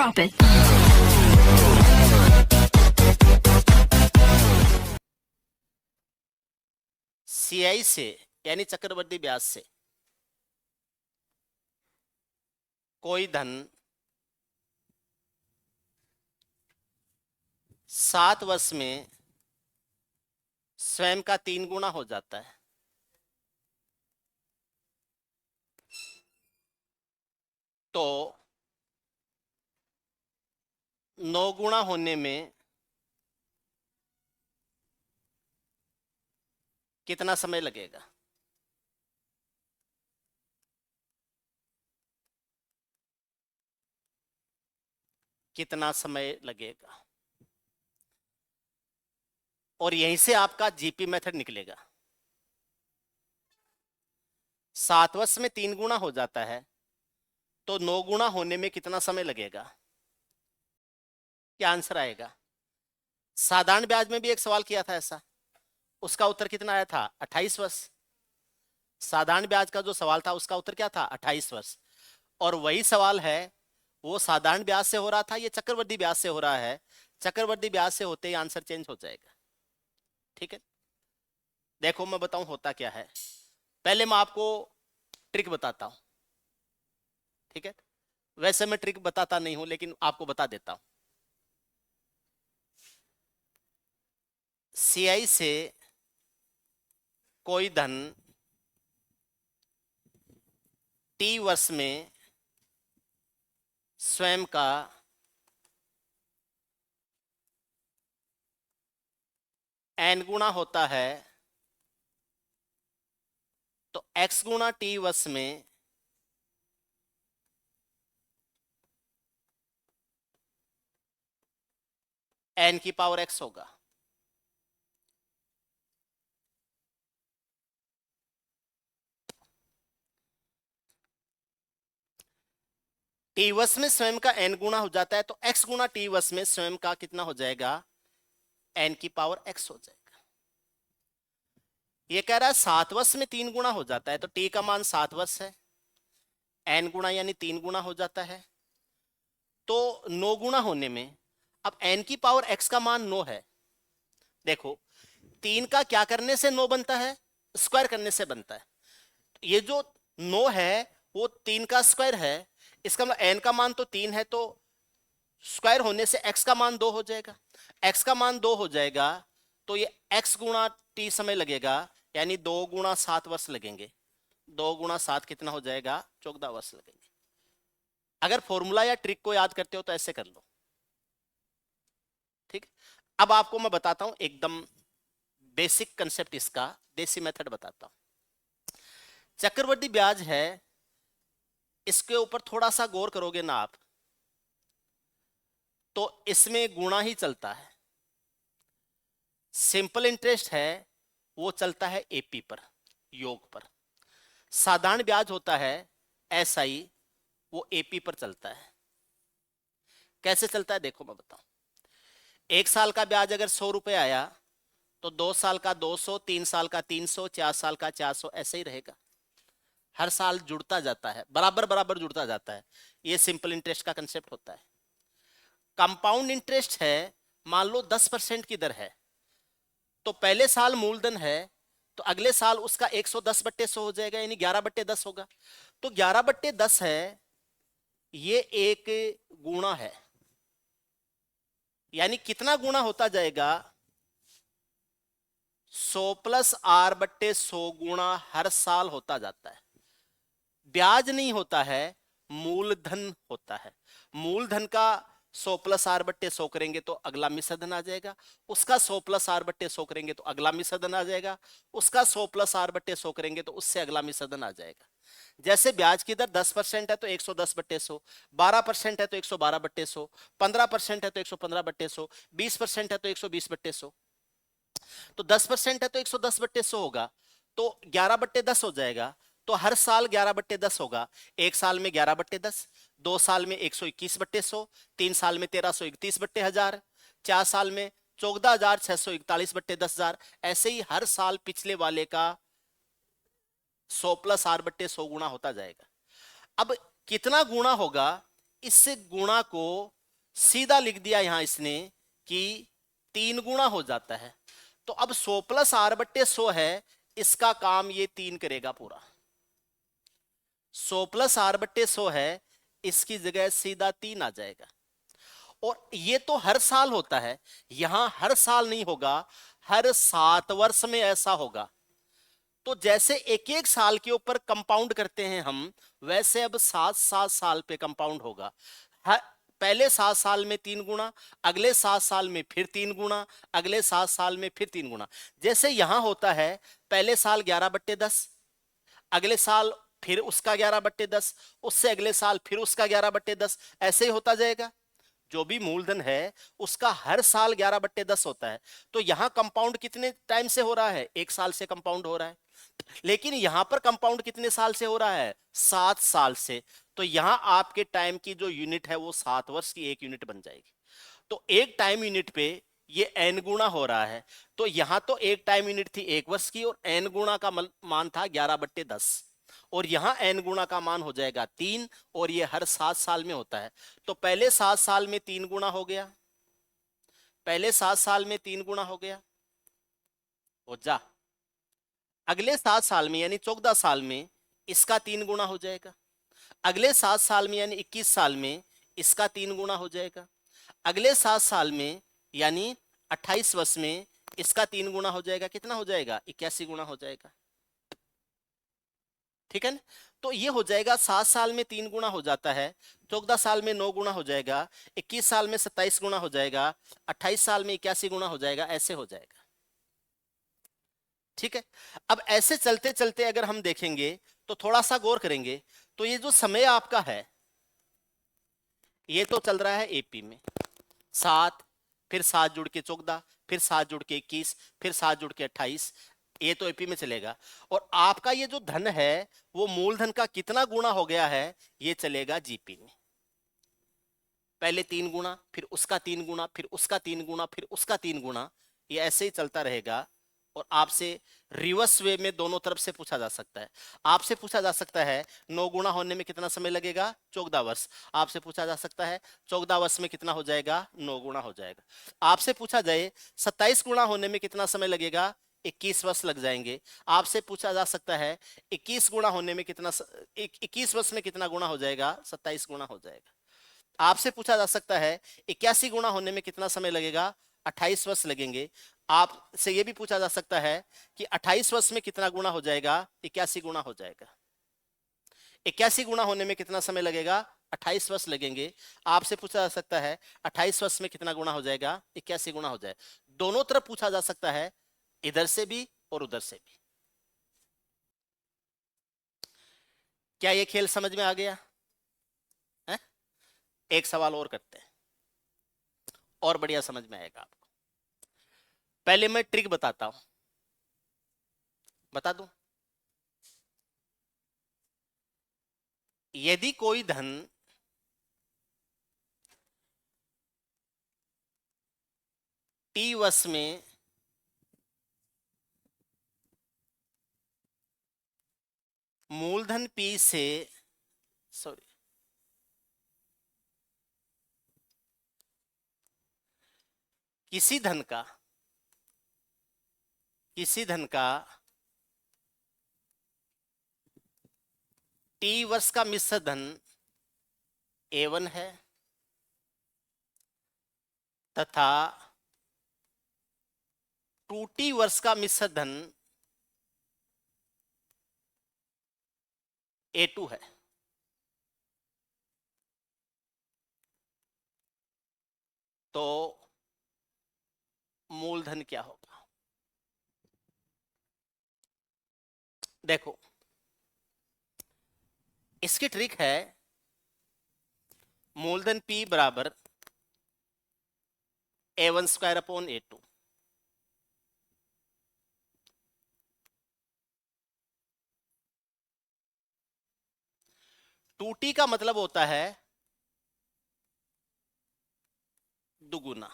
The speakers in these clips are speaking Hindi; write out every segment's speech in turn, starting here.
Drop it. सीआई से यानी चक्रवृद्धि ब्याज से कोई धन 7 वर्ष में स्वयं का 3 गुना हो जाता है, तो 9 गुना होने में कितना समय लगेगा? कितना समय लगेगा? और यहीं से आपका जीपी मेथड निकलेगा। 7 वर्ष में 3 गुना हो जाता है, तो 9 गुना होने में कितना समय लगेगा? क्या आंसर आएगा? साधारण ब्याज में भी एक सवाल किया था ऐसा, उसका उत्तर कितना आया था? 28 वर्ष। साधारण ब्याज का जो सवाल था उसका उत्तर क्या था? 28 वर्ष। और वही सवाल है, वो साधारण ब्याज से हो रहा था, ये चक्रवृद्धि ब्याज से हो रहा है। चक्रवृद्धि ब्याज से होते ही आंसर चेंज हो जाएगा। ठीक है, देखो मैं बताऊं होता क्या है। पहले मैं आपको ट्रिक बताता हूं, ठीक है? वैसे मैं ट्रिक बताता नहीं हूं, लेकिन आपको बता देता हूं। सीआई से कोई धन टी वर्ष में स्वयं का n गुना होता है, तो x गुना टी वर्ष में n की पावर x होगा। टी वर्ष में स्वयं का n गुना हो जाता है, तो x गुना टी वर्ष में स्वयं का कितना हो जाएगा? n की पावर x हो जाएगा। ये कह रहा है 7 वर्ष में 3 गुना हो जाता है, तो t का मान 7 वर्ष है, n गुना यानी 3 गुना हो जाता है, तो 9 गुना होने में अब n की पावर x का मान 9 है। देखो 3 का क्या करने से 9 बनता है? स्क्वायर करने से बनता है। ये जो 9 है वो 3 का स्क्वायर है, इसका मतलब n का मान तो 3 है, तो स्क्वायर होने से x का मान 2 हो जाएगा। x का मान 2 हो जाएगा, तो ये x गुणा t समय लगेगा, यानी 2 गुणा 7 वर्ष लगेंगे। 2 गुणा 7 कितना हो जाएगा? 14 वर्ष लगेंगे। अगर फॉर्मूला या ट्रिक को याद करते हो तो ऐसे कर लो। ठीक, अब आपको मैं बताता हूं एकदम बेसिक कंसेप्ट, इसका देसी मेथड बताता हूं। चक्रवृद्धि ब्याज है, इसके ऊपर थोड़ा सा गौर करोगे ना आप, तो इसमें गुणा ही चलता है। सिंपल इंटरेस्ट है वो चलता है एपी पर, योग पर। साधारण ब्याज होता है एसआई, वो एपी पर चलता है। कैसे चलता है देखो मैं बताऊं। 1 साल का ब्याज अगर 100 रुपए आया, तो 2 साल का 200, 3 साल का 300, 4 साल का 400, ऐसे ही रहेगा। हर साल जुड़ता जाता है, बराबर बराबर जुड़ता जाता है। ये सिंपल इंटरेस्ट का कंसेप्ट होता है। कंपाउंड इंटरेस्ट है, मान लो 10% की दर है, तो पहले साल मूलधन है, तो अगले साल उसका 110/100 हो जाएगा, यानी 11/10 होगा। तो 11/10 है, ये एक गुणा है, यानी कितना गुणा होता जाएगा? 100 + r/100 गुणा हर साल होता जाता है। ब्याज नहीं होता है, मूलधन होता है। मूलधन का 100 + r/100 करेंगे तो अगला मिश्र धन आ जाएगा, उसका 100 + r/100 करेंगे तो अगला मिश्र धन आ जाएगा, उसका 100 + r/100 करेंगे तो उससे अगला मिश्र धन आ जाएगा। जैसे ब्याज की दर 10% है तो 110/100, 12% है तो 112/100, 15% है तो 115/100, 20% है तो 120/100। तो 10% है तो 110/100 होगा, तो 11/10 हो जाएगा। तो हर साल 11/10 होगा। 1 साल में 11/10, 2 साल में 121/100, 3 साल में 1331/1000, 4 साल में 14,641/10,000। ऐसे ही हर साल पिछले वाले का 100 + r/100 गुणा होता जाएगा। अब कितना गुणा होगा इस गुणा को सीधा लिख दिया यहां इसने कि 3 गुणा हो जाता है। तो अब 100 प्लस आर बट्टे 100 है, इसका काम ये 3 करेगा पूरा। 100 प्लस आर बट्टे 100 है, इसकी जगह सीधा 3 आ जाएगा। और ये तो हर साल होता है, यहां हर साल नहीं होगा, हर 7 वर्ष में ऐसा होगा। तो जैसे एक एक साल के ऊपर कंपाउंड करते हैं हम, वैसे अब 7-7 साल पे कंपाउंड होगा। पहले 7 साल में 3 गुना, अगले 7 साल में फिर 3 गुना, अगले 7 साल में फिर 3 गुना। जैसे यहां होता है, पहले साल 11/10, अगले साल फिर उसका 11/10, उससे अगले साल फिर उसका 11/10, ऐसे ही होता जाएगा। जो भी मूलधन है उसका हर साल 11/10 होता है। तो यहां कंपाउंड कितने टाइम से हो रहा है? 1 साल से कंपाउंड हो रहा है। लेकिन यहां पर कंपाउंड कितने साल से हो रहा है? 7 साल से। तो यहां आपके टाइम की जो यूनिट है वो 7 वर्ष की 1 यूनिट बन जाएगी। तो एक टाइम यूनिट पे ये n गुना हो रहा है। तो यहां तो एक टाइम यूनिट थी 1 वर्ष की, और n गुना का मान था 11/10, और यहां n गुना का मान हो जाएगा 3, और ये हर 7 साल में होता है। तो पहले 7 साल में 3 गुना हो गया, पहले 7 साल में 3 गुना हो गया, हो जा। अगले 7 साल में यानी 14 साल में इसका 3 गुना हो जाएगा। अगले 7 साल में यानी 21 साल में इसका 3 गुना हो जाएगा। अगले 7 साल में यानी 28 वर्ष में इसका 3 गुना हो जाएगा। कितना हो जाएगा? 81 गुना हो जाएगा। ठीक है ना? तो ये हो जाएगा, 7 साल में 3 गुना हो जाता है, 14 साल में 9 गुना हो जाएगा, 21 साल में 27 गुना हो जाएगा, 28 साल में 81 गुना हो जाएगा, ऐसे हो जाएगा। ठीक है। अब ऐसे चलते चलते अगर हम देखेंगे तो थोड़ा सा गौर करेंगे, तो ये जो समय आपका है ये तो चल रहा है एपी में 7, फिर 7 जुड़ के 14, फिर 7 जुड़ के 21, फिर 7 जुड़ के 28, ये तो एपी में चलेगा। और आपका ये जो धन है वो मूलधन का कितना गुना हो गया है, ये चलेगा जीपी में। पहले 3 गुना, फिर उसका 3 गुना, फिर उसका 3 गुना, फिर उसका 3 गुना, ये ऐसे ही चलता रहेगा। और आपसे रिवर्स वे में दोनों तरफ से पूछा जा सकता है। आपसे पूछा जा सकता है 9 गुना होने में कितना समय लगेगा? 14 वर्ष। आपसे पूछा जा सकता है 14 वर्ष में कितना हो जाएगा? 9 गुना हो जाएगा। आपसे पूछा जाए 27 गुना होने में कितना समय लगेगा? 21 वर्ष लग जाएंगे। आपसे पूछा जा सकता है 21 गुना होने में कितना 21 वर्ष में कितना गुना हो जाएगा? 27 गुना हो जाएगा। आपसे पूछा जा सकता है 81 गुना होने में कितना समय लगेगा? 28 वर्ष लगेंगे। आपसे यह भी पूछा जा सकता है कि 28 वर्ष में कितना गुना हो जाएगा? 81 गुना हो जाएगा। 81 गुना होने में कितना समय लगेगा? 28 वर्ष लगेंगे। आपसे पूछा जा सकता है 28 वर्ष में कितना गुना हो जाएगा? 81 गुना हो जाए। दोनों तरफ पूछा जा सकता है, इधर से भी और उधर से भी। क्या यह खेल समझ में आ गया है? एक सवाल और करते हैं, और बढ़िया समझ में आएगा आपको। पहले मैं ट्रिक बताता हूं, बता दूं। यदि कोई धन टी वर्ष में मूलधन पी से, सॉरी, किसी धन का टी वर्ष का मिश्र धन A1 है, तथा 2T वर्ष का मिश्र धन A2 है, तो मूलधन क्या होगा? देखो, इसकी ट्रिक है मूलधन P बराबर A1 square upon A2। To T का मतलब होता है दुगुना,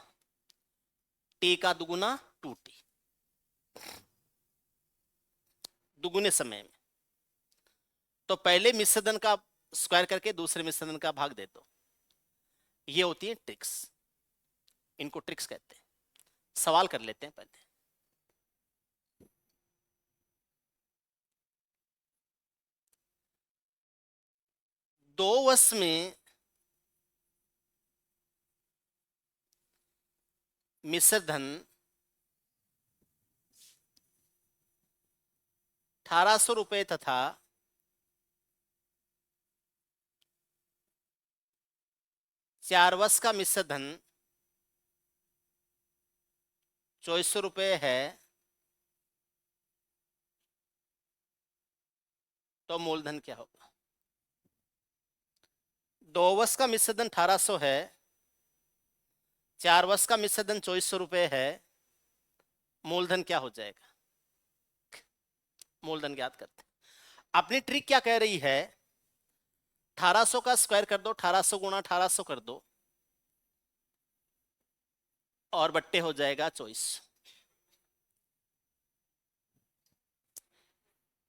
टी का दुगुना 2T, दुगुने समय में। तो पहले मिश्रधन का स्क्वायर करके दूसरे मिश्रधन का भाग दे दो, ये होती है ट्रिक्स, इनको ट्रिक्स कहते हैं। सवाल कर लेते हैं पहले। दो वश में मिश्र धन 1800 रुपए तथा 4 वश का मिश्र धन 2400 रुपए है, तो मूलधन क्या होगा? 2 वश का मिश्र धन 1800 है, 4 वश का मिश्र धन 2400 रुपए है, मूलधन क्या हो जाएगा? मूलधन ज्ञात करते हैं। अपनी ट्रिक क्या कह रही है? 1800 का स्क्वायर कर दो, 1800 गुणा 1800 कर दो, और बट्टे हो जाएगा 24।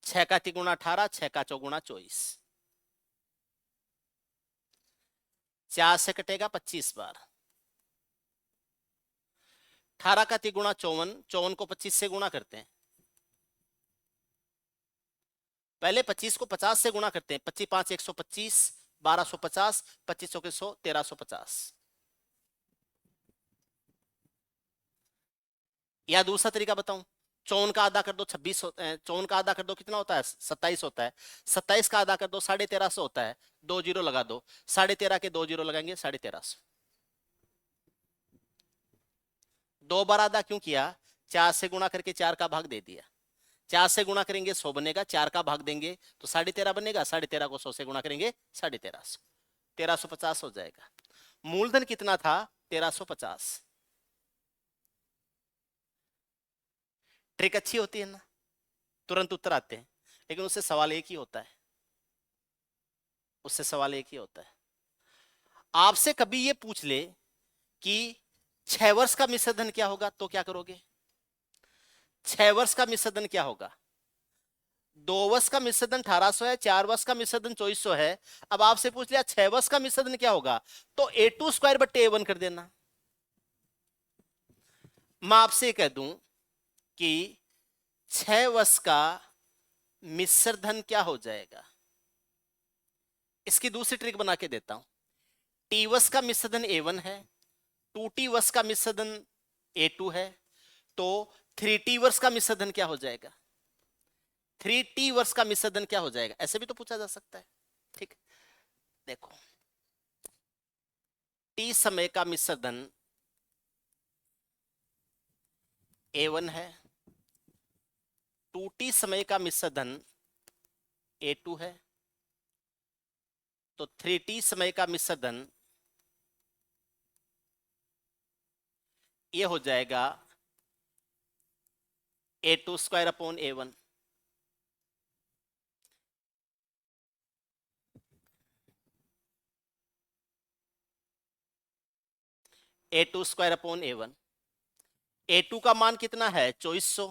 6 का 3 गुणा 18, 6 का 4 गुणा 24। 4 से कटेगा 25 बार। 18 का 3 गुणा 54, 54 को 25 से गुणा करते हैं। पहले 25 को 50 से गुणा करते हैं। 25 5 125, 1250, 25 के 100, 1350। या दूसरा तरीका बताऊं, 54 का आधा कर दो 26 होता है। 54 का आधा कर दो कितना होता है? 27 होता है। 27 का आधा कर दो 1350 होता है। 2 जीरो लगा दो, 13.5 के 2 जीरो लगाएंगे 1350। 2 बार आधा क्यों किया? 4 से गुणा करके 4 का भाग दे दिया। 4 से गुणा करेंगे 100 बनेगा, 4 का भाग देंगे तो 13.5 बनेगा। 13.5 को 100 से गुणा करेंगे 1350, 1350 हो जाएगा। मूलधन कितना था? 1350। ट्रिक अच्छी होती है ना, तुरंत उत्तर आते हैं। लेकिन उससे सवाल एक ही होता है, उससे सवाल एक ही होता है। आपसे कभी ये पूछ ले कि 6 वर्ष का मिश्र धन क्या होगा, तो क्या करोगे? 6 वर्ष का मिश्र धन क्या होगा? 2 वर्ष का मिश्र धन 1800 है, 4 वर्ष का मिश्र धन 2400 है। अब आपसे पूछ लिया 6 वर्ष का मिश्र धन क्या होगा, तो A2 स्क्वायर बट्टे A1 कर देना। मैं आपसे कह दूं कि 6 वर्ष का मिश्र धन क्या हो जाएगा, इसकी दूसरी ट्रिक बना के देता हूं। टी वर्ष का मिश्र धन A1 है, 2T वर्ष का मिश्र धन A2 है, तो 3T वर्ष का मिश्र धन क्या हो जाएगा? 3T वर्ष का मिश्र धन क्या हो जाएगा? ऐसे भी तो पूछा जा सकता है। ठीक, देखो, T समय का मिश्र धन A1 है, 2T समय का मिश्र धन A2 है, तो 3T समय का मिश्र धन ये हो जाएगा A2 square upon A1। A2 square upon A1। A2 का मान कितना है? 2400,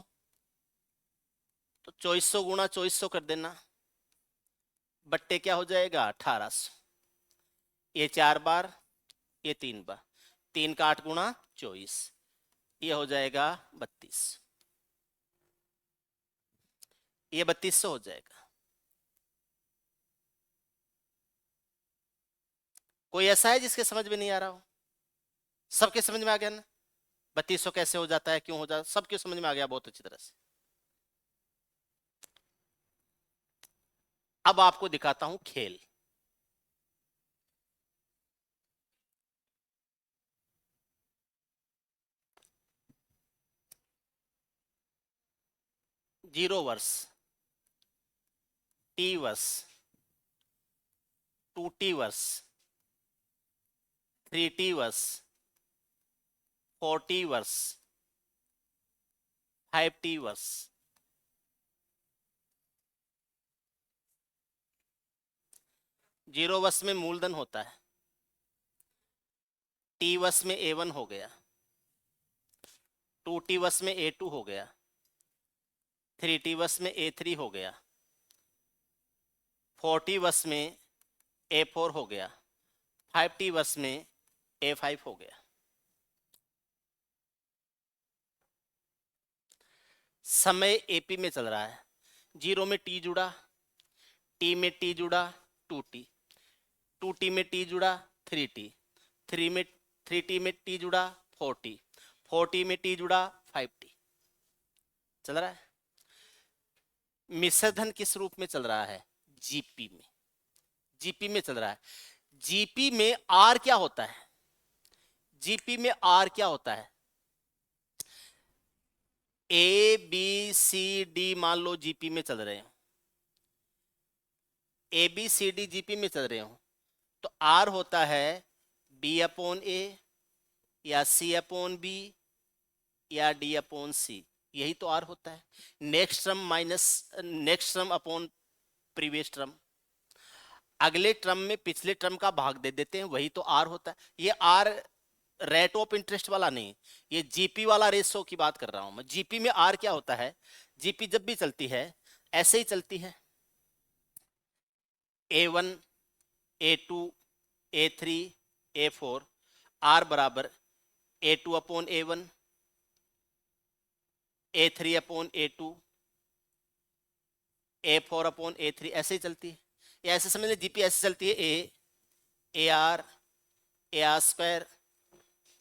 तो 2400 गुणा 2400 कर देना, बट्टे क्या हो जाएगा? 1800। ये 4 बार, ये 3 बार, 3 का 8 गुणा 24, ये हो जाएगा 32। ये 3200 हो जाएगा। कोई ऐसा है जिसके समझ में नहीं आ रहा हो? सबके समझ में आ गया ना? 3200 कैसे हो जाता है, क्यों हो जाता, सबके समझ में आ गया बहुत अच्छी तरह से। अब आपको दिखाता हूं खेल। जीरो वर्ष, टी वर्ष, 2T वर्ष, 3T वर्ष, 4T वर्ष, 5T वर्ष। जीरो वर्ष में मूलधन होता है, टी वर्ष में A1 हो गया, 2T वर्ष में A2 हो गया, 3T वर्ष में A3 हो गया, 4T वर्ष में A4 हो गया, 5T वर्ष में A5 हो गया। समय AP में चल रहा है, 0 में T जुड़ा, T में T जुड़ा 2T, 2T में T जुड़ा 3T, 3T में T जुड़ा 4T, 4T में T जुड़ा 5T। चल रहा है। मिश्रधन किस रूप में चल रहा है? जीपी में, जीपी में चल रहा है। जीपी में आर क्या होता है? जीपी में आर क्या होता है? ए बी सी डी मान लो जीपी में चल रहे हो, A B C D GP में चल रहे हो, तो आर होता है बी अपॉन ए या सी अपॉन बी या डी अपॉन सी, यही तो आर होता है। Next term minus next term upon previous term, अगले टर्म में पिछले टर्म का भाग दे देते हैं, वही तो आर होता है। ये आर रेट ऑफ इंटरेस्ट वाला नहीं, ये जीपी वाला रेशो की बात कर रहा हूं मैं। जीपी में आर क्या होता है? जीपी जब भी चलती है ऐसे ही चलती है, A1 A2 A3 A4, are बराबर A2 upon A1 A3 upon A2 A4 upon A3, ऐसे ही चलती है। या ऐसे समझ लें जीपी ऐसे चलती है, A R square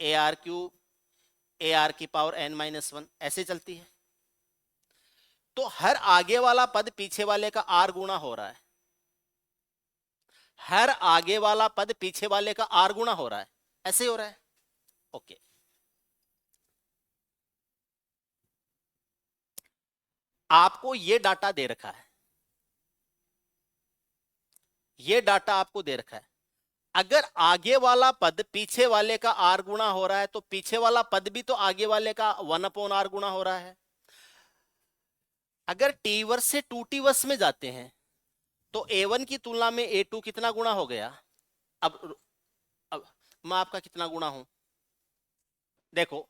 A R cube A R की पावर n-1, ऐसे चलती है। तो हर आगे वाला पद पीछे वाले का आर गुणा हो रहा है, हर आगे वाला पद पीछे वाले का आर गुणा हो रहा है, ऐसे हो रहा है। ओके, आपको ये डाटा दे रखा है, ये डाटा आपको दे रखा है। अगर आगे वाला पद पीछे वाले का आर गुणा हो रहा है तो पीछे वाला पद भी तो आगे वाले का 1/r गुणा हो रहा है। अगर टी वर्स से 2t वर्स में जाते हैं तो A1 की तुलना में A2 कितना गुणा हो गया? अब मैं आपका कितना गुणा हूं? देखो,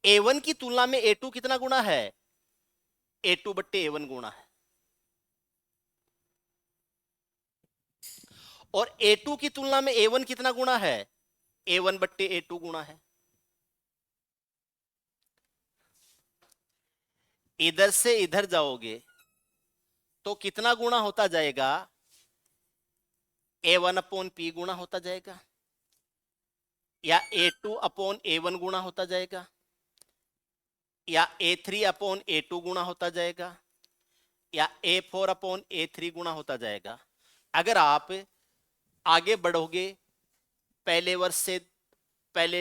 A1 की तुलना में A2 कितना गुणा है? A2 बट्टे A1 गुणा है। और A2 की तुलना में A1 कितना गुणा है? A1 बट्टे A2 गुणा है। इधर से इधर जाओगे तो कितना गुणा होता जाएगा? A1 अपॉन P गुणा होता जाएगा, या A2 अपॉन A1 गुणा होता जाएगा, या A3 अपॉन A2 गुणा होता जाएगा, या A4 अपॉन A3 गुणा होता जाएगा। अगर आप आगे बढ़ोगे, पहले वर्ष से, पहले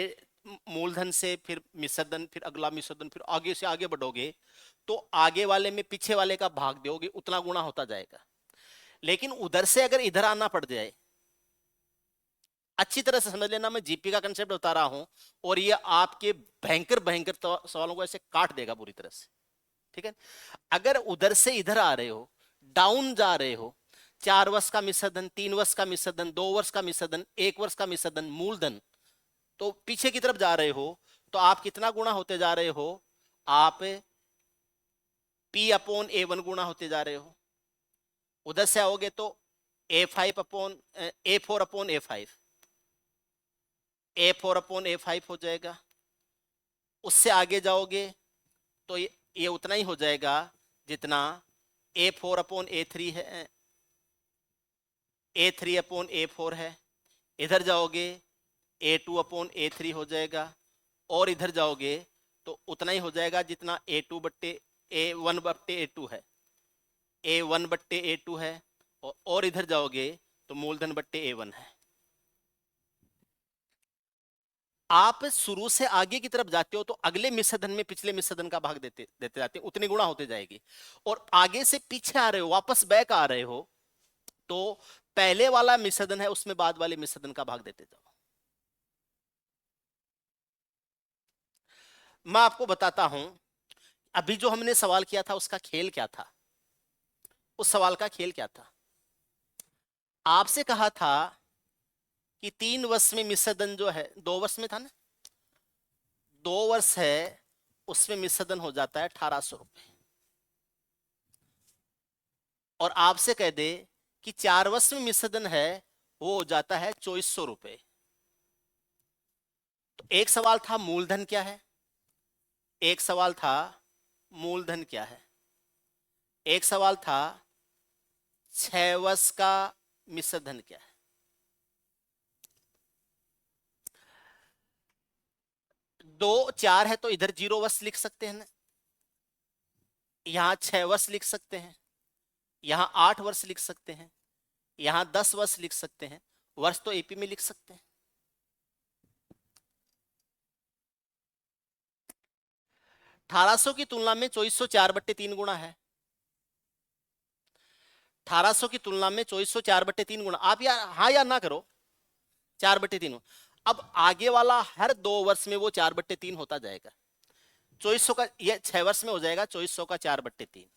मूलधन से फिर मिश्रधन, फिर अगला मिश्रधन, फिर आगे से आगे बढ़ोगे तो आगे वाले में पीछे वाले का भाग दोगे, उतना गुणा होता जाएगा। लेकिन उधर से अगर इधर आना पड़ जाए, अच्छी तरह से समझ लेना, मैं जीपी का कंसेप्ट बता रहा हूं और ये आपके भयंकर भयंकर सवालों को ऐसे काट देगा पूरी तरह से, ठीक है। अगर उधर से इधर आ रहे हो, डाउन जा रहे हो, 4 वर्ष का मिश्रधन, 3 वर्ष का मिश्रधन, 2 वर्ष का मिश्रधन, 1 वर्ष का मिश्रधन, मूलधन, तो पीछे की तरफ जा रहे हो तो आप कितना गुणा होते जा रहे हो? आप P अपॉन A1 गुणा होते जा रहे हो। उधर से आओगे तो A4 अपॉन A5 हो जाएगा। उससे आगे जाओगे तो ये उतना ही हो जाएगा जितना A4 अपॉन A3 है, A3 अपॉन A4 है। इधर जाओगे A2 अपॉन A3 हो जाएगा, और इधर जाओगे तो उतना ही हो जाएगा जितना A2 बट्टे A1 बट्टे A2 है, A1 बट्टे A2 है, और इधर जाओगे तो मूलधन बट्टे A1 है। आप शुरू से आगे की तरफ जाते हो तो अगले मिश्रधन में पिछले मिश्रधन का भाग देते देते जाते हैं, उतनी गुणा होते जाएगी। और आगे से पीछे आ रहे हो, वापस बैक आ रहे हो, तो पहले वाला मिश्रधन है उसमें बाद वाले मिश्रधन का भाग देते जाओ। मैं आपको बताता हूं, अभी जो हमने सवाल किया था उसका खेल क्या था। उस सवाल का खेल क्या था? आपसे कहा था कि 3 वर्ष में मिश्रधन जो है, 2 वर्ष में था ना, 2 वर्ष है उसमें मिश्रधन हो जाता है 1800 रुपए, और आपसे कह दे कि 4 वर्ष में मिश्रधन है वो हो जाता है 2400 रुपए। एक सवाल था मूलधन क्या है, एक सवाल था मूलधन क्या है, एक सवाल था 6 वर्ष का मिश्र धन क्या है। दो 4 है तो इधर 0 वर्ष लिख सकते हैं ना, यहां 6 वर्ष लिख सकते हैं, यहां 8 वर्ष लिख सकते हैं, यहां 10 वर्ष लिख सकते हैं, वर्ष तो एपी में लिख सकते हैं। 1800 की तुलना में 2400 4/3 गुना है। 1800 की तुलना में 2400 4/3 गुना, आप या हाँ या ना करो, 4/3। अब आगे वाला हर 2 वर्ष में वो 4/3 होता जाएगा। 2400 का ये 6 वर्ष में हो जाएगा 2400 का 4/3।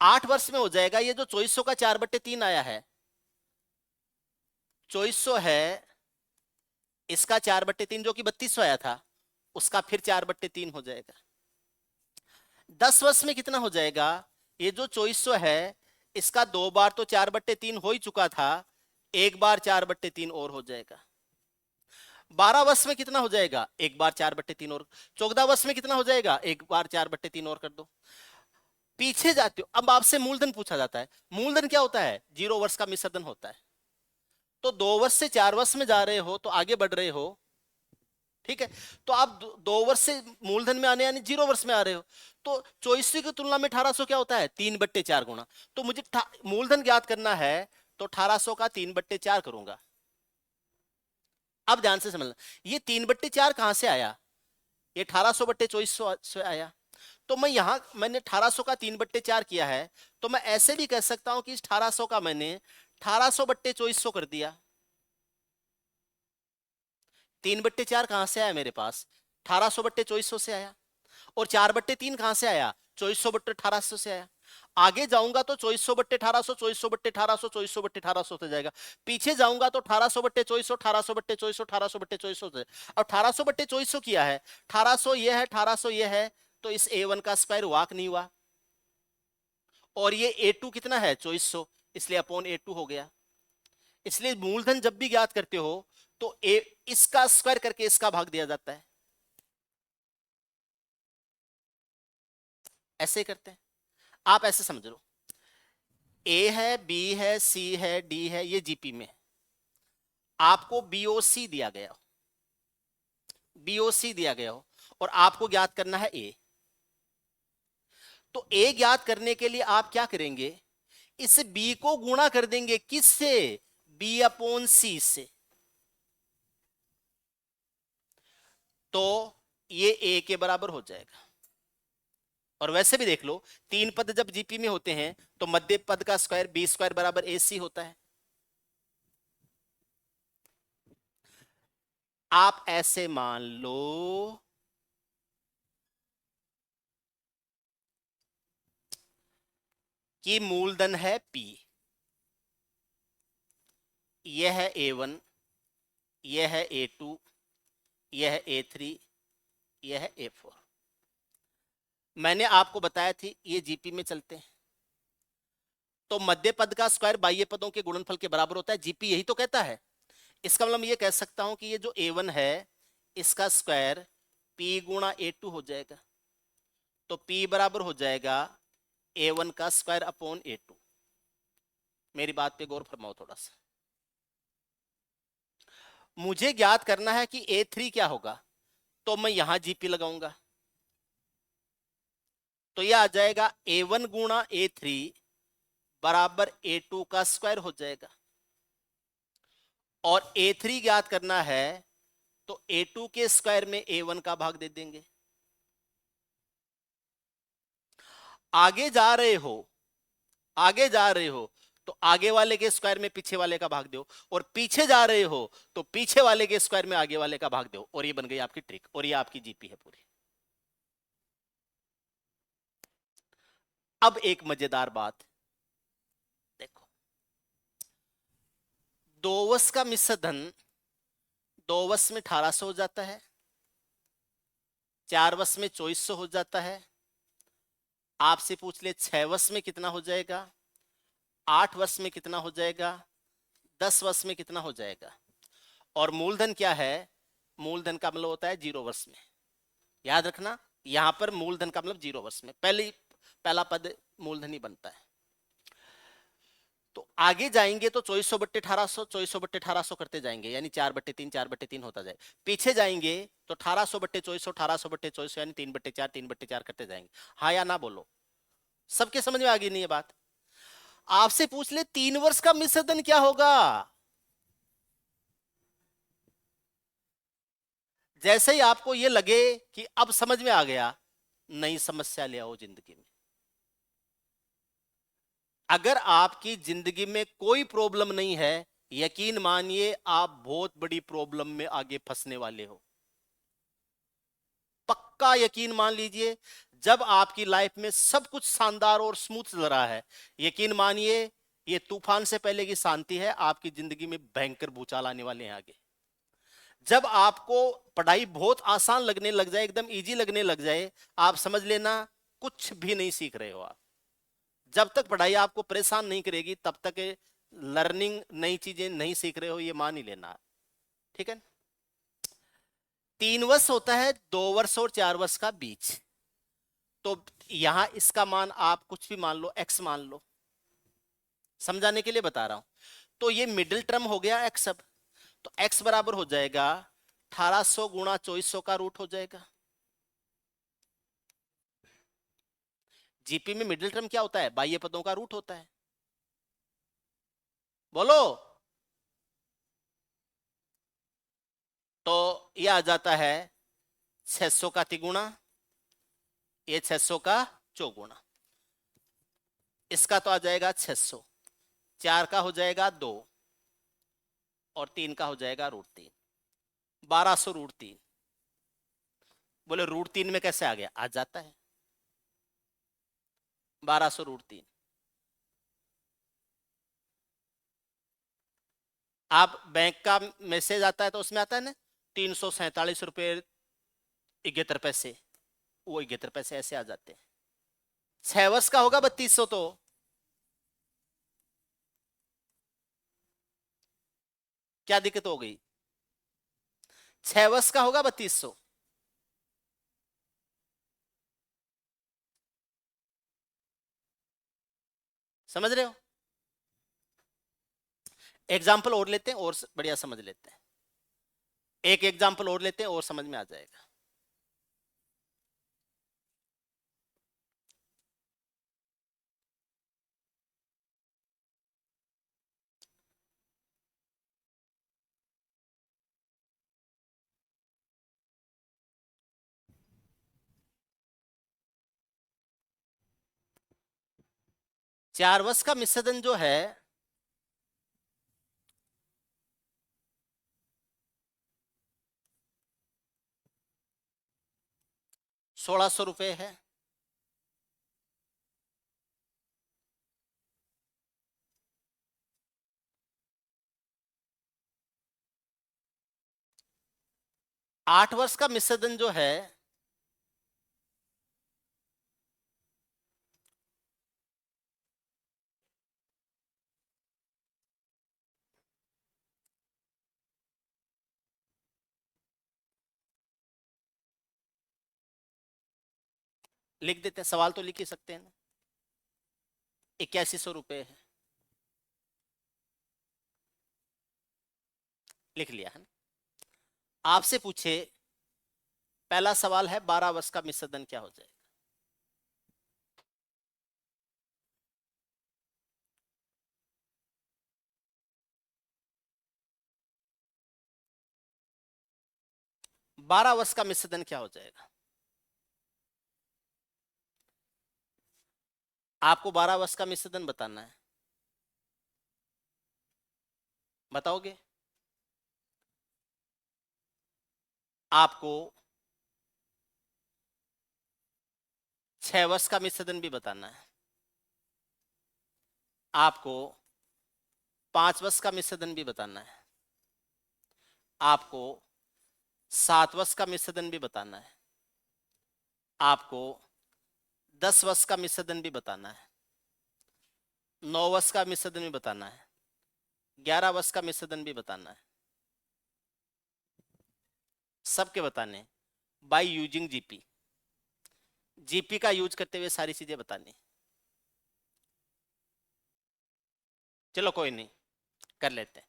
8 वर्ष में हो जाएगा ये जो 2400 का 4/3 आया है, 2400 है इसका 4/3 जो कि 3200 आया था, उसका फिर 4/3 हो जाएगा। 10 वर्ष में कितना हो जाएगा, ये जो 2400 है इसका 2 बार तो 4/3 हो ही चुका था, एक बार 4/3 और हो जाएगा। 12 वर्ष में कितना हो जाएगा, एक बार 4/3 और। 14 वर्ष में कितना हो जाएगा, एक बार 4/3 और कर दो। पीछे जाते हो, अब आपसे मूलधन पूछा जाता है। मूलधन क्या होता है, 0 वर्ष का मिश्रधन होता है। तो 2 वर्ष से 4 वर्ष में जा रहे हो तो आगे बढ़ रहे हो, ठीक है। तो आप 2 वर्ष से मूलधन में आने यानी 0 वर्ष में आ रहे हो। तो 2400 की तुलना में 1800 क्या होता है, 3/4 गुना। तो मुझे मूलधन ज्ञात करना है तो 1800 का 3/4 करूंगा। अब ध्यान से समझना, ये 3/4 कहां से आया, ये 1800/2400 से आया। तो मैं यहां मैंने 1800 का 3/4 किया है, तो मैं ऐसे भी कह सकता हूं कि इस 1800 का मैंने 1800/2400 कर दिया। 3/4 कहां से आया मेरे पास, 1800/2400 से आया। और 4/3 कहां से आया, 2400/1800 से आया। आगे जाऊंगा तो 2400/1800, 2400/1800, 2400/1800 से जाएगा। पीछे जाऊंगा तो 1800/2400, 1800/2400, 1800/2400 से। अब 1800/2400 किया है, 1800 ये है, 1800 ये है, तो इस A1 का स्क्वायर हुआ कि नहीं हुआ। और ये A2 कितना है, 2400, इसलिए अपॉन A2 हो गया। इसलिए मूलधन जब भी ज्ञात करते हो तो इसका स्क्वायर करके इसका भाग दिया जाता है, ऐसे करते हैं। आप ऐसे समझ लो, ए है, बी है, सी है, डी है, ये जीपी में। आपको बीओसी दिया गया हो, बीओसी दिया गया हो और आपको ज्ञात करना है ए। तो ए ज्ञात करने के लिए आप क्या करेंगे, इस बी को गुणा कर देंगे किससे, B/C से। तो ये ए के बराबर हो जाएगा। और वैसे भी देख लो, 3 पद जब जीपी में होते हैं तो मध्य पद का स्क्वायर B² बराबर AC होता है। आप ऐसे मान लो कि मूलधन है P, यह है A1, यह है A2, यह है A3, यह है A4। मैंने आपको बताया थी ये जीपी में चलते हैं, तो मध्य पद का स्क्वायर बाह्य पदों के गुणनफल के बराबर होता है, जीपी यही तो कहता है। इसका मतलब ये कह सकता हूं कि ये जो A1 है इसका स्क्वायर P गुणा A2 हो जाएगा। तो P बराबर हो जाएगा A1 का स्क्वायर अपॉन A2। मेरी बात पे गौर फरमाओ थोड़ा सा। मुझे ज्ञात करना है कि A3 क्या होगा, तो मैं यहां जीपी लगाऊंगा, तो यह आ जाएगा A1 गुणा A3 बराबर A2 का स्क्वायर हो जाएगा। और A3 ज्ञात करना है तो A2 के स्क्वायर में A1 का भाग दे देंगे। आगे जा रहे हो, आगे जा रहे हो तो आगे वाले के स्क्वायर में पीछे वाले का भाग दो, और पीछे जा रहे हो तो पीछे वाले के स्क्वायर में आगे वाले का भाग दो, और ये बन गई आपकी ट्रिक, और ये आपकी जीपी है पूरी। अब एक मजेदार बात देखो, 2 वर्ष का मिश्र धन 2 वर्ष में 1800 हो जाता है, 4 वर्ष में 2400 हो जाता है। आपसे पूछ ले 6 वर्ष में कितना हो जाएगा, 8 वर्ष में कितना हो जाएगा, 10 वर्ष में कितना हो जाएगा? और मूलधन क्या है? मूलधन का मतलब होता है 0 वर्ष में। याद रखना, यहां पर मूलधन का मतलब 0 वर्ष में पहला पद मूलधन ही बनता है। तो आगे जाएंगे तो 2400/1800, 2400/1800 करते जाएंगे, यानी 4/3, 4/3 होता जाए। पीछे जाएंगे तो 1800/2400, 1800/2400 यानी 3/4, 3/4 करते जाएंगे। हाँ या ना बोलो, सबके समझ में आ गई नहीं ये बात? आपसे पूछ ले 3 वर्ष का मिश्रधन क्या होगा, जैसे ही आपको ये लगे कि अब समझ में आ गया, नई समस्या ले आओ जिंदगी में। अगर आपकी जिंदगी में कोई प्रॉब्लम नहीं है, यकीन मानिए आप बहुत बड़ी प्रॉब्लम में आगे फंसने वाले हो। पक्का यकीन मान लीजिए, जब आपकी लाइफ में सब कुछ शानदार और स्मूथ चल रहा है, यकीन मानिए ये तूफान से पहले की शांति है, आपकी जिंदगी में भयंकर भूचाल आने वाले हैं आगे। जब आपको पढ़ाई बहुत आसान लगने लग जाए, एकदम इजी लगने लग जाए, आप समझ लेना कुछ भी नहीं सीख रहे हो आप। जब तक पढ़ाई आपको परेशान नहीं करेगी तब तक लर्निंग, नई चीजें नहीं सीख रहे हो, ये मान ही लेना। ठीक है? 3 वर्ष होता है 2 वर्ष और 4 वर्ष का बीच। तो यहां इसका मान आप कुछ भी मान लो, एक्स मान लो, समझाने के लिए बता रहा हूं। तो ये मिडिल टर्म हो गया एक्स। अब तो एक्स बराबर हो जाएगा 1800 गुणा 2400 का रूट हो जाएगा। जीपी में मिडिल टर्म क्या होता है? बाह्य पदों का रूट होता है। बोलो। तो ये आ जाता है 600 का तिगुना, ये 600 का चौगुना, इसका तो आ जाएगा 600, 4 का हो जाएगा 2 और 3 का हो जाएगा √3, 1200√3। बोले √3 में कैसे आ गया? आ जाता है 1200√3। आप बैंक का मैसेज आता है तो उसमें आता है ना 347 रुपये 71 पैसे, वो 71 पैसे ऐसे आ जाते हैं। 6 वर्ष का होगा 3200। तो क्या दिक्कत हो गई? 6 वर्ष का होगा 3200। समझ रहे हो? एग्जाम्पल और लेते हैं और बढ़िया समझ लेते हैं। एक एग्जाम्पल और लेते हैं और समझ में आ जाएगा। चार वर्ष का मिश्रधन जो है 1600 रुपये है। आठ वर्ष का मिश्रधन जो है लिख देते हैं, सवाल तो लिख ही सकते हैं ना। 8100 रुपये है, लिख लिया है ना। आपसे पूछे, पहला सवाल है 12 वर्ष का मिश्रधन क्या हो जाएगा? बारह वर्ष का मिश्रधन क्या हो जाएगा? आपको 12 वर्ष का मिश्रधन बताना है, बताओगे? आपको 6 वर्ष का मिश्रधन भी बताना है, आपको 5 वर्ष का मिश्रधन भी बताना है, आपको 7 वर्ष का मिश्रधन भी बताना है, आपको 10 वर्ष का मिश्रधन भी बताना है, 9 वर्ष का मिश्रधन भी बताना है, 11 वर्ष का मिश्रधन भी बताना है, सबके बताने हैं बाय यूजिंग जीपी। जीपी का यूज करते हुए सारी चीजें बतानी। चलो कोई नहीं, कर लेते हैं।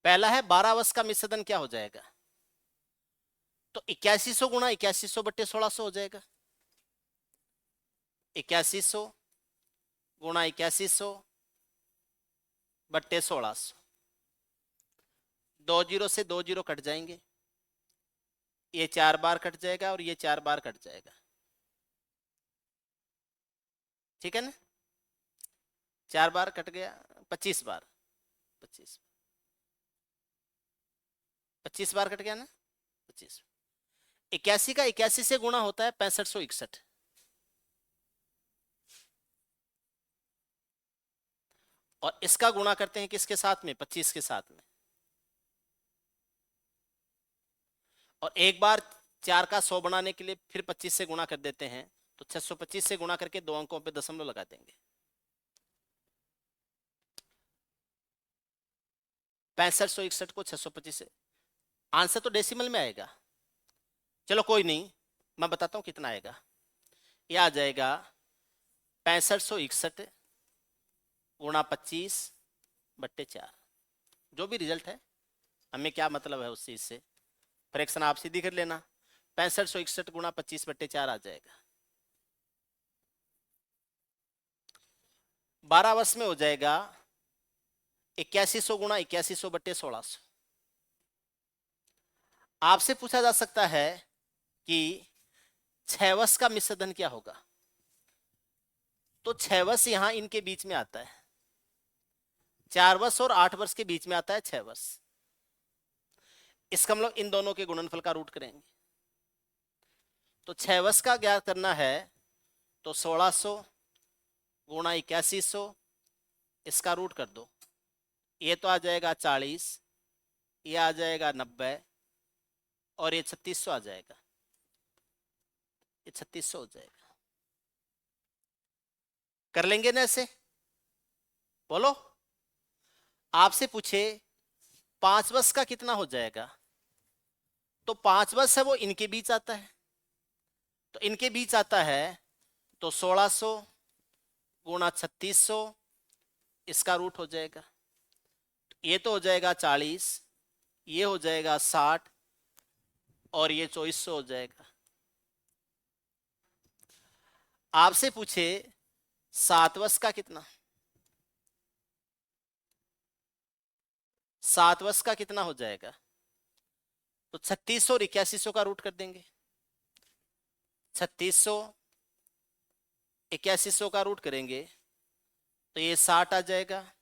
पहला है 12 वर्ष का मिश्रधन क्या हो जाएगा, तो 8100 गुणा 8100 बट्टे 1600 हो जाएगा। 8100 गुणा 8100 बट्टे 1600, 2 जीरो से 2 जीरो कट जाएंगे, ये 4 बार कट जाएगा और ये 4 बार कट जाएगा, ठीक है ना। 4 बार कट गया, 25 बार, 25 25 बार कट गया ना, 25। 81 का 81 से गुणा होता है 6561, और इसका गुणा करते हैं किसके साथ में, 25 के साथ में। और एक बार 4 का 100 बनाने के लिए फिर 25 से गुणा कर देते हैं, तो 625 से गुणा करके 2 अंकों पे दशमलव लगा देंगे। 6561 को 625 से, आंसर तो डेसिमल में आएगा। चलो कोई नहीं, मैं बताता हूं कितना आएगा। ये आ जाएगा 6561 गुणा 25 बट्टे 4, जो भी रिजल्ट है, हमें क्या मतलब है उस चीज से, फ्रैक्शन आप सीधी कर लेना। 6561 गुणा 25 बट्टे 4 आ जाएगा। 12 वर्ष में हो जाएगा 8100 गुणा 8100 बट्टे 1600। आपसे पूछा जा सकता है कि 6 वर्ष का मिश्रधन क्या होगा, तो 6 वर्ष यहां इनके बीच में आता है, 4 वर्ष और 8 वर्ष के बीच में आता है 6 वर्ष। इसका मतलब इन दोनों के गुणनफल का रूट करेंगे। तो 6 वर्ष का ज्ञात करना है, तो 1600 गुणा 8100, इसका रूट कर दो, ये तो आ जाएगा 40, ये आ जाएगा 90, और ये 3600 आ जाएगा, ये 3600 हो जाएगा। कर लेंगे ना ऐसे, बोलो। आपसे पूछे 5 वर्ष का कितना हो जाएगा, तो 5 वर्ष है वो इनके बीच आता है, तो इनके बीच आता है, तो 1600 गुणा 3600, इसका रूट हो जाएगा, ये तो हो जाएगा 40, ये हो जाएगा 60, और ये 2400 हो जाएगा। आपसे पूछे 7 वर्ष का कितना, 7 वर्ष का कितना हो जाएगा, तो 3600 और 8100 का रूट कर देंगे। 3600 8100 का रूट करेंगे, तो ये 60 आ जाएगा,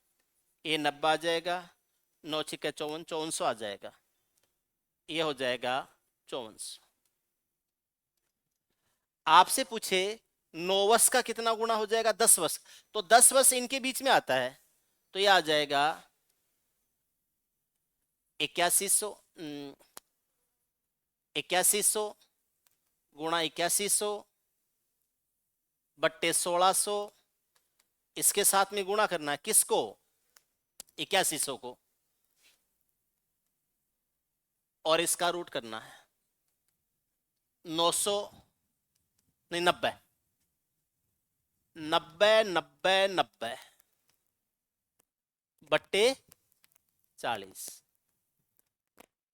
ये 90 आ जाएगा, 9 छिक्के 54, 5400 आ जाएगा, ये हो जाएगा 5400। आपसे पूछे 9 वर्ष का कितना गुना हो जाएगा, 10 वर्ष, तो 10 वर्ष इनके बीच में आता है, तो ये आ जाएगा 8100, 8100 गुणा 8100 बट्टे 1600, इसके साथ में गुणा करना है किसको, 8100 को, और इसका रूट करना है 900 नहीं 90, 90 90 90 बट्टे 40,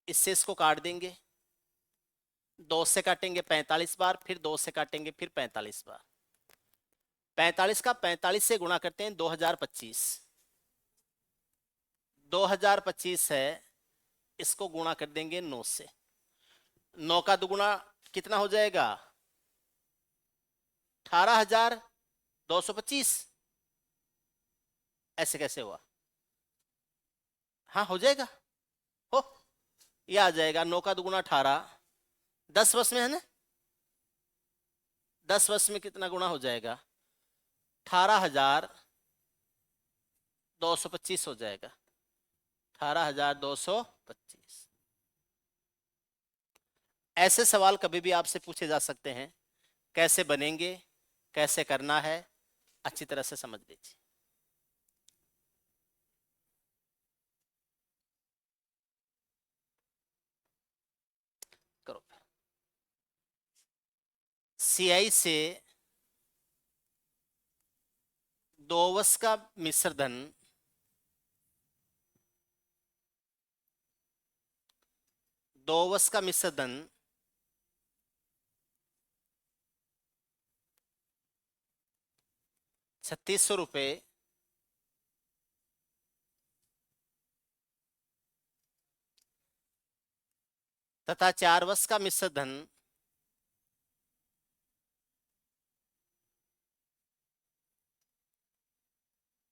इससे इसको काट देंगे, 2 से काटेंगे 45 बार, फिर 2 से काटेंगे फिर 45 बार, 45 का 45 से गुणा करते हैं 2025, 2025 है, इसको गुणा कर देंगे 9 से, 9 का दुगुना कितना हो जाएगा, 18225, ऐसे कैसे हुआ, हाँ हो जाएगा, हो, ये आ जाएगा 9 का दुगुना 18, 10 वर्ष में है ना, 10 वर्ष में कितना गुणा हो जाएगा, 18225 हो जाएगा, 18225। ऐसे सवाल कभी भी आपसे पूछे जा सकते हैं, कैसे बनेंगे, कैसे करना है, अच्छी तरह से समझ लीजिए। सीआई से 2 वर्ष का मिश्र धन 2 वर्ष का मिश्र धन 3600 रुपये तथा 4 वर्ष का मिश्र धन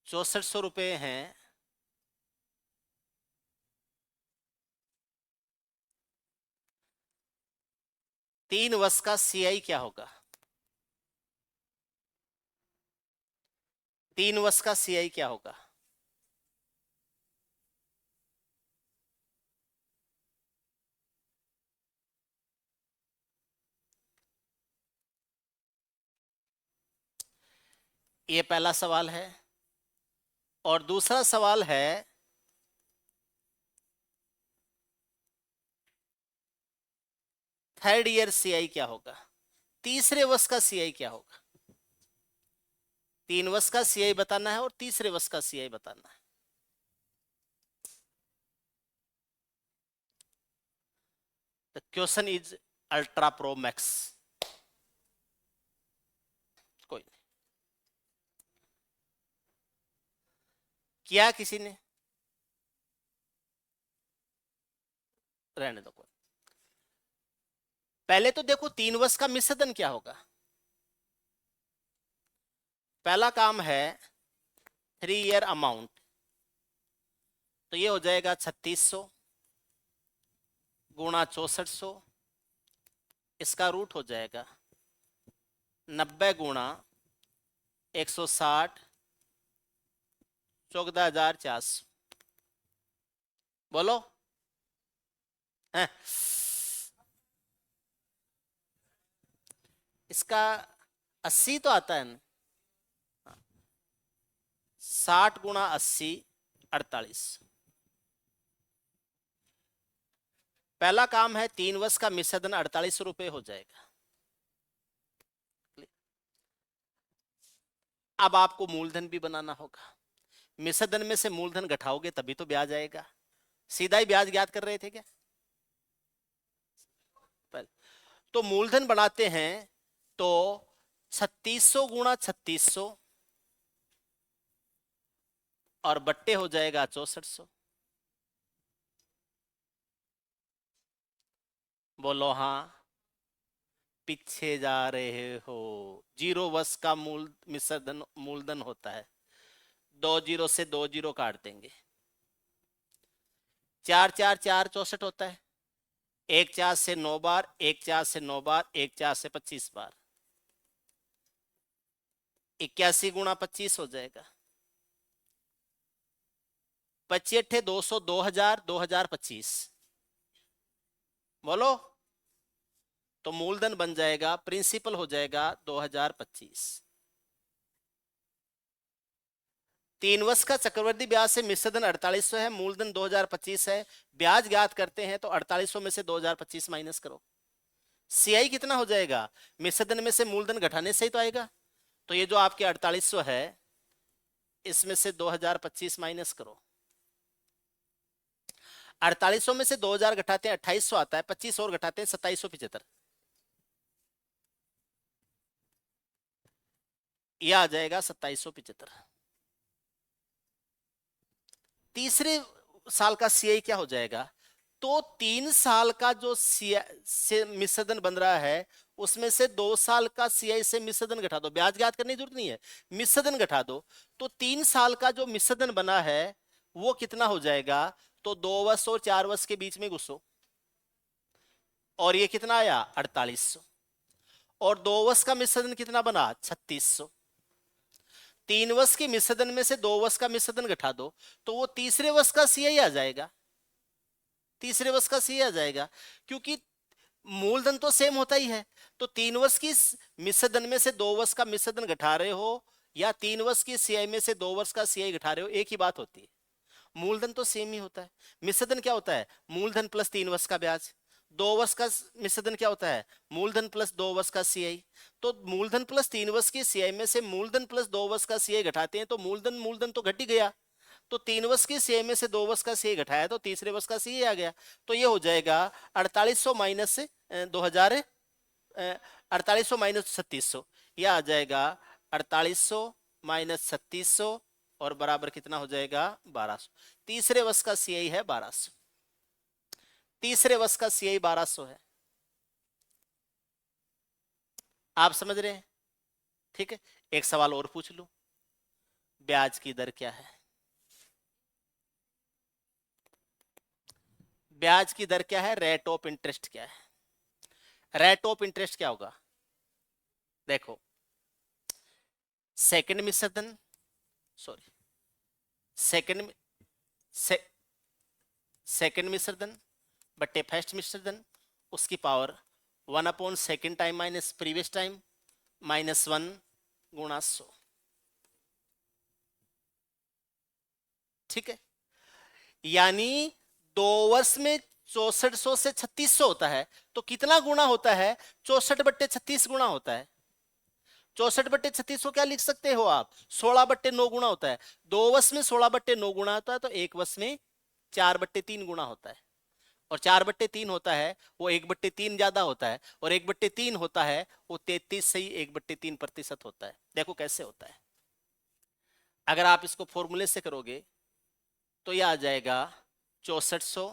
6400 रुपये हैं। 3 वर्ष का सीआई क्या होगा? 3 वर्ष का सीआई क्या होगा? ये पहला सवाल है। और दूसरा सवाल है, थर्ड ईयर सीआई क्या होगा? तीसरे वर्ष का सीआई क्या होगा? 3 वर्ष का सीआई बताना है और तीसरे वर्ष का सीआई बताना है। The question is ultra pro max. कोई नहीं किया किसी ने? रहने दो। कोई पहले तो देखो 3 वर्ष का मिश्र धन क्या होगा। पहला काम है 3 ईयर अमाउंट, तो ये हो जाएगा 3600 गुणा 6400, इसका रूट हो जाएगा 90 गुणा 160 14,400। बोलो है? इसका 80 तो आता है ना। 60 गुणा 80 48। पहला काम है 3 वर्ष का मिश्र धन 4800 रुपये हो जाएगा। अब आपको मूलधन भी बनाना होगा। मिश्र धन में से मूलधन घटाओगे तभी तो ब्याज आएगा। सीधा ही ब्याज ज्ञात कर रहे थे क्या? तो मूलधन बनाते हैं तो 3600 गुणा 3600 और बट्टे हो जाएगा 6400। बोलो हाँ, पीछे जा रहे हो। 0 वर्ष का मूलधन होता है। 2 जीरो से 2 जीरो काट देंगे। 4 4 4 64 होता है। 1 4 से 9 बार, 1 4 से 9 बार, 1 4 से 25 बार। 81 गुणा 25 हो जाएगा। 25 200 2000 2025। बोलो। तो मूलधन बन जाएगा, प्रिंसिपल हो जाएगा 2025। 3 वर्ष का चक्रवृद्धि ब्याज से मिश्र धन 4800 है, मूलधन 2025 है। ब्याज ज्ञात करते हैं तो 4800 में से 2025 माइनस करो। सीआई कितना हो जाएगा? मिश्र धन में से मूलधन घटाने से ही तो आएगा। तो ये जो आपके 4800 है, इसमें से 2025 माइनस करो। 4800 में से 2000 घटाते हैं 2800 आता है, 25 और घटाते हैं 2775। यह आ जाएगा 2775। तीसरे साल का सीआई क्या हो जाएगा? तो 3 साल का जो से मिश्र धन बन रहा है, उसमें से 2 साल का सीआई से मिश्र धन घटा दो। ब्याज ज्ञात करने की जरूरत नहीं है, मिश्र धन घटा दो। तो 3 साल का जो मिश्र धन बना है वो कितना हो जाएगा? तो 2 वर्ष और 4 वर्ष के बीच में घुसो, और ये कितना आया? 4800। और 2 वर्ष का मिश्र धन कितना बना? 3600। 3 वर्ष के मिश्र धन में से 2 वर्ष का मिश्र धन घटा दो, तो वो तीसरे वर्ष का सीआई आ जाएगा। तीसरे वर्ष का सीआई आ जाएगा, क्योंकि मूलधन तो सेम होता ही है। तो 3 वर्ष की मिश्र धन में से 2 वर्ष का मिश्र धन घटा रहे हो, या 3 वर्ष की सीआई में से 2 वर्ष का सीआई घटा रहे हो, एक ही बात होती है। मूलधन तो सेम ही होता है। मिश्र धन क्या होता है? मूलधन प्लस 3 वर्ष का ब्याज। दो वर्ष का मिश्रधन क्या होता है? मूलधन प्लस दो वर्ष का सीआई। तो मूलधन प्लस 3 वर्ष की सीआई में से मूलधन प्लस दो वर्ष का सीआई घटाते हैं तो मूलधन मूलधन तो घट ही गया। तो 3 वर्ष की सीआई में से 2 वर्ष का सीआई घटाया तो तीसरे वर्ष का सीआई आ गया। तो ये हो जाएगा 4800 माइनस 2000, 4800 माइनस 3600, यह आ जाएगा 4800 माइनस 3600 और बराबर कितना हो जाएगा? 1200। तीसरे वर्ष का सीआई है 1200। तीसरे वर्ष का सीआई 1200 है। आप समझ रहे हैं? ठीक है, एक सवाल और पूछ लूं। ब्याज की दर क्या है? ब्याज की दर क्या है? रेट ऑफ इंटरेस्ट क्या है? रेट ऑफ इंटरेस्ट क्या होगा? देखो, सेकंड मिश्रधन, सॉरी, सेकंड से, सेकंड मिश्रधन बटे फर्स्ट मिश्रधन, उसकी power 1 second time minus previous time -1 गुणा 100। ठीक है, यानी 2 वर्ष में 6400 से 3600 होता है तो कितना गुणा होता है? 64 बट्टे 36 गुणा होता है। 64 बट्टे 36 को क्या लिख सकते हो आप? 16 बट्टे 9 गुणा होता है। 2 वर्ष में 16 बट्टे 9 गुणा होता है तो 1 वर्ष में 4 बट्टे 3 गुणा होता है। और 4 बट्टे 3 होता है वो 1 बट्टे 3 ज्यादा होता है, और 1 बट्टे 3 होता है वो 33 से ही 1 बट्टे 3% होता है। देखो कैसे होता है। अगर आप इसको फॉर्मूले से करोगे तो यह आ जाएगा 6400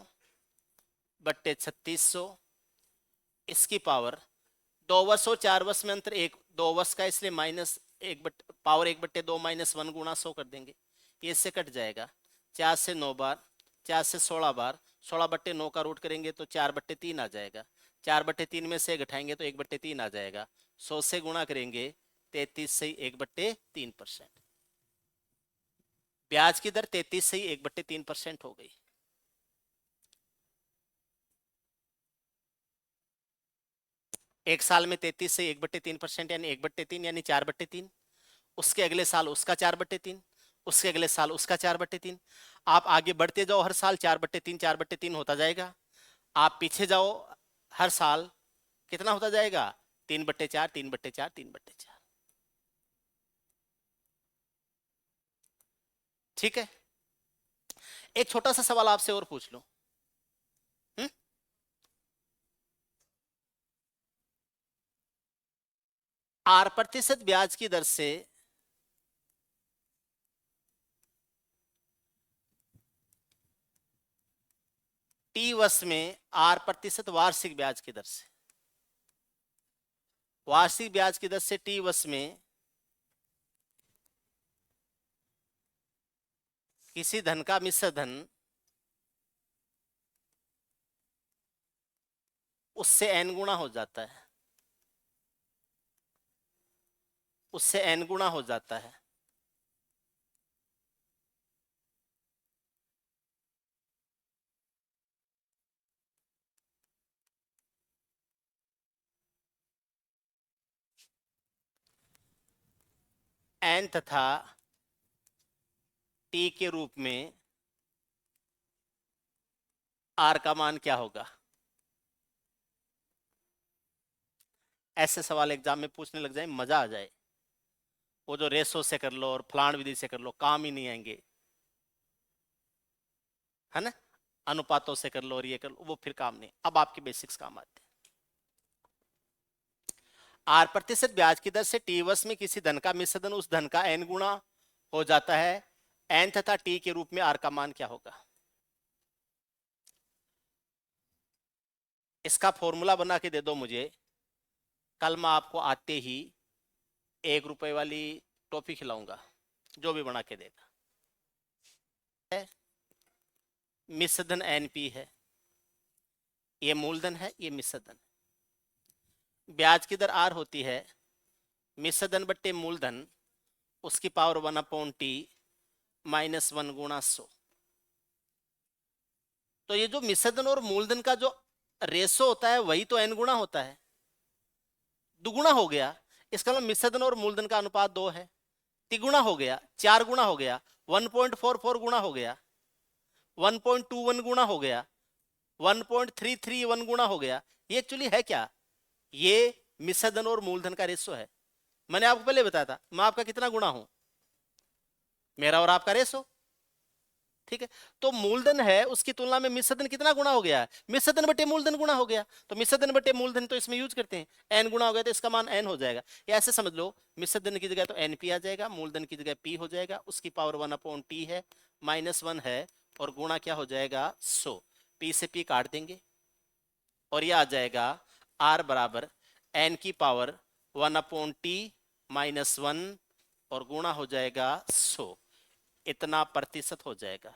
बट्टे 3600, इसकी पावर 2 वर्ष और 4 वर्ष में अंतर 2 वर्ष का, इसलिए माइनस 1/2 -1 गुणा 100 कर देंगे, ये इससे कट जाएगा। 4 से 9 बार, 4 से 16 बार, 16 बट्टे 9 का रूट करेंगे तो 4 बट्टे 3 आ जाएगा। 4 बट्टे 3 में से घटाएंगे तो 1 बट्टे 3 आ जाएगा। 100 से गुणा करेंगे 33 से 1 बट्टे 3%। ब्याज की दर 33 से 1 बट्टे 3% हो गई। एक साल में 33 से 1 बट्टे 3% यानी 1 बट्टे 3 यानी 4 बट्टे 3। उसके अगले साल उसका 4 बट्टे 3, उसके अगले साल उसका 4 बट्टे 3। आप आगे बढ़ते जाओ, हर साल 4 बट्टे 3 4 बट्टे 3 होता जाएगा। आप पीछे जाओ, हर साल कितना होता जाएगा? 3 बट्टे 4 3 बट्टे 4 3 बट्टे 4। ठीक है, एक छोटा सा सवाल आपसे और पूछ लो। 8% ब्याज की दर से टी वर्ष में 8% वार्षिक ब्याज की दर से, वार्षिक ब्याज की दर से टी वर्ष में किसी धन का मिश्र धन उससे n गुणा हो जाता है, उससे n गुणा हो जाता है। n तथा t के रूप में r का मान क्या होगा? ऐसे सवाल एग्जाम में पूछने लग जाए, मजा आ जाए। वो जो रेशो से कर लो और फलान विधि से कर लो, काम ही नहीं आएंगे, है ना। अनुपातों से कर लो और ये कर लो, वो फिर काम नहीं। अब आपके बेसिक्स काम आते हैं। 8% ब्याज की दर से टी वर्ष में किसी धन का मिश्र धन उस धन का n गुणा हो जाता है। n तथा t के रूप में r का मान क्या होगा? इसका फॉर्मूला बना के दे दो मुझे, कल मैं आपको आते ही 1 रुपए वाली टॉफी खिलाऊंगा, जो भी बना के देगा। मिश्र धन NP है, ये मूलधन है, ये मिश्र धन। ब्याज की दर r होती है मिश्र धन बट्टे मूलधन, उसकी पावर 1/t -1 गुणा 100। तो ये जो मिश्र धन और मूलधन का जो रेशो होता है वही तो n गुणा होता है, दुगुना हो गया। इसका मतलब मिश्र धन और मूलधन का अनुपात 2 है, तिगुना हो गया, 4 गुना हो गया, 1.44 गुना हो गया, 1.21 गुना हो गया, 1.331 गुना हो गया। ये एक्चुअली है क्या? ये मिश्र धन और मूलधन का रेशो है। मैंने आपको पहले बताया था मैं आपका कितना गुना हूं, मेरा और आपका रेशो। ठीक है, तो मूलधन है उसकी तुलना में मिश्र धन कितना गुना हो गया है? मिश्र धन बटे मूलधन गुना हो गया। तो मिश्र धन बटे मूलधन तो इसमें यूज करते हैं, एन गुना हो गया तो इसका मान एन हो जाएगा। या ऐसे समझ लो, मिश्र धन की जगह तो एन पी आ जाएगा, मूलधन की जगह पी हो जाएगा, उसकी पावर 1/t है, -1 है, और गुणा क्या हो जाएगा 100। पी से पी काट देंगे और यह आ जाएगा आर बराबर एन की पावर 1/t -1 और गुणा हो जाएगा 100। इतना प्रतिशत हो जाएगा।